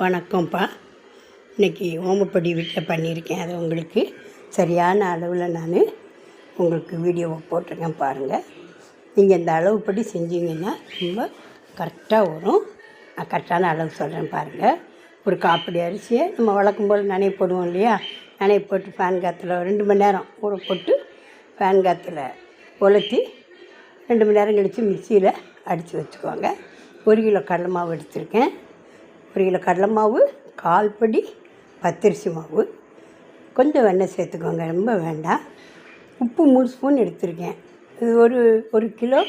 வணக்கம்ப்பா. இன்றைக்கி ஓமப்பொடி வீட்டில் பண்ணியிருக்கேன். அது உங்களுக்கு சரியான அளவில் நான் உங்களுக்கு வீடியோவை போட்டிருக்கேன் பாருங்கள். நீங்கள் இந்த அளவுப்படி செஞ்சீங்கன்னா ரொம்ப கரெக்டாக வரும். நான் கரெக்டான அளவு சொல்கிறேன் பாருங்கள். ஒரு காப்படி அரிசியை நம்ம வழக்கம் போல் நனைய போடுவோம் இல்லையா, நனைய போட்டு ஃபேன் காற்றுல 2 மணி நேரம் ஊற போட்டு ஃபேன் காற்றுல உலர்த்தி 2 மணி நேரம் கழித்து மிக்சியில் அடித்து வச்சுக்கோங்க. 1 கிலோ கடலை மாவு எடுத்திருக்கேன். 1 கிலோ கடலை மாவு, 1/4 படி பச்சரிசி மாவு, கொஞ்சம் வெண்ணெய் சேர்த்துக்கோங்க, ரொம்ப வேண்டாம். உப்பு 3 ஸ்பூன் எடுத்திருக்கேன். இது ஒரு கிலோ,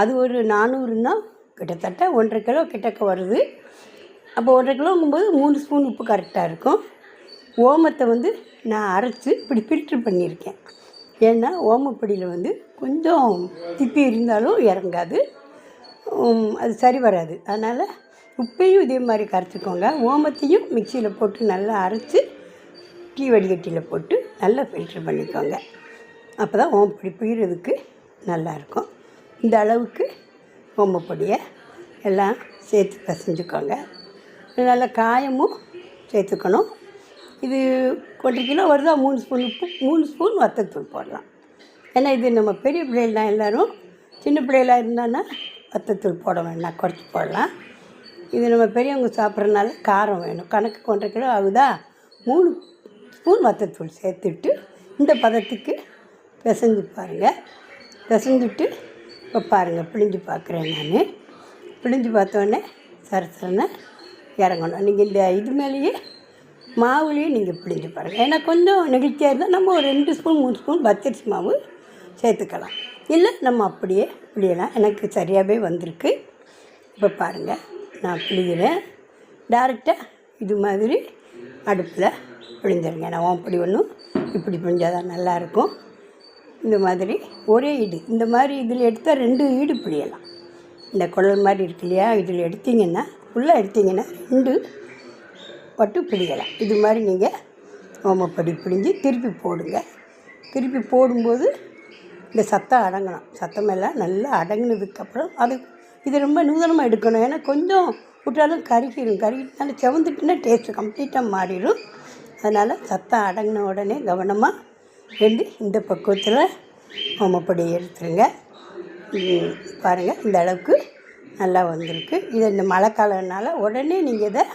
அது ஒரு 400ன்னா கிட்டத்தட்ட 1.5 கிலோ கிட்டக்க வருது. அப்போ 1.5 கிலோங்கும்போது 3 ஸ்பூன் உப்பு கரெக்டாக இருக்கும். ஓமத்தை நான் அரைச்சி இப்படி ஃபில்ட்ரு பண்ணியிருக்கேன். ஏன்னா ஓமப்பொடியில் கொஞ்சம் திப்பி இருந்தாலும் இறங்காது, அது சரி வராது. அதனால் உப்பையும் இதே மாதிரி கரைச்சிக்கோங்க. ஓமத்தையும் மிக்சியில் போட்டு நல்லா அரைச்சி டீ வடிகட்டியில் போட்டு நல்லா ஃபில்ட்ரு பண்ணிக்கோங்க. அப்போ தான் ஓமப்பொடி பிழிகிறதுக்கு நல்லாயிருக்கும். இந்த அளவுக்கு ஓமப்பொடியை எல்லாம் சேர்த்து பிசைஞ்சுக்கோங்க. நல்லா காயமும் சேர்த்துக்கணும். இது 1 கிலோ வருதா, 3 ஸ்பூன் உப்பு, 3 ஸ்பூன் வத்தத்தூள் போடலாம். ஏன்னா இது நம்ம பெரிய பிள்ளைகள் தான் எல்லோரும். சின்ன பிள்ளைகளாக இருந்தான்னா வத்தத்தூள் போட வேண்டாம், குறைச்சி போடலாம். இது நம்ம பெரியவங்க சாப்பிட்றதுனால காரம் வேணும். கணக்கு 1.5 கிலோ ஆகுதா, 3 ஸ்பூன் வத்தத்தூள் சேர்த்துட்டு இந்த பதத்துக்கு பிசைஞ்சு பாருங்கள். பிசைஞ்சிட்டு இப்போ பாருங்கள், பிழிஞ்சு பார்க்குறேன் நான். பிழிஞ்சு பார்த்தோன்னே சரசரன்னு இறங்கணும். நீங்கள் இந்த இது மேலேயே மாவுலேயே நீங்கள் பிழிஞ்சு பாருங்கள். ஏன்னா கொஞ்சம் நெகிழ்ச்சியாக இருந்தால் நம்ம ஒரு 2 ஸ்பூன் 3 ஸ்பூன் பச்சரிசி மாவு சேர்த்துக்கலாம். இல்லை நம்ம அப்படியே பிழியலாம். எனக்கு சரியாகவே வந்திருக்கு. இப்போ பாருங்கள், நான் பிழிகிறேன். டேரெக்டாக இது மாதிரி அடுப்பில் பிழிஞ்சிருங்க. நான் ஓமப்பொடி ஒன்றும் இப்படி பிழிஞ்சால் தான் நல்லாயிருக்கும். இந்த மாதிரி ஒரே இந்த மாதிரி இதில் எடுத்தால் 2 ஈடு பிழியலாம். இந்த குழல் மாதிரி இருக்கு இல்லையா, இதில் எடுத்திங்கன்னா ஃபுல்லாக எடுத்திங்கன்னா 2 பட்டு பிழியலாம். இது மாதிரி நீங்கள் ஓமப்பொடி பிழிஞ்சு திருப்பி போடுங்க. திருப்பி போடும்போது இந்த சத்தம் அடங்கணும். சத்தமெல்லாம் நல்லா அடங்கினதுக்கப்புறம் இது ரொம்ப நூதனமாக எடுக்கணும். ஏன்னா கொஞ்சம் விட்டாலும் கருகிட்டாலும் செவந்துட்டுன்னா டேஸ்ட்டு கம்ப்ளீட்டாக மாறிடும். அதனால் சத்தம் அடங்கின உடனே கவனமாக இந்த பக்குவத்தில் ஓமப்பொடியை எடுத்துருங்க. பாருங்கள், இந்த அளவுக்கு நல்லா வந்திருக்கு. இதை இந்த மழை காலம்னால உடனே நீங்கள் இதை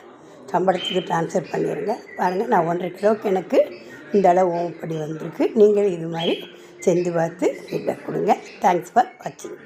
சம்பளத்துக்கு ட்ரான்ஸ்ஃபர் பண்ணிடுங்க. பாருங்கள், நான் 1.5 கிலோவுக்கு எனக்கு இந்த அளவு ஓமப்பொடி வந்திருக்கு. நீங்களும் இது மாதிரி செஞ்சு பார்த்து ஃபீட்பேக் கொடுங்க. தேங்க்ஸ் ஃபார் வாட்சிங்.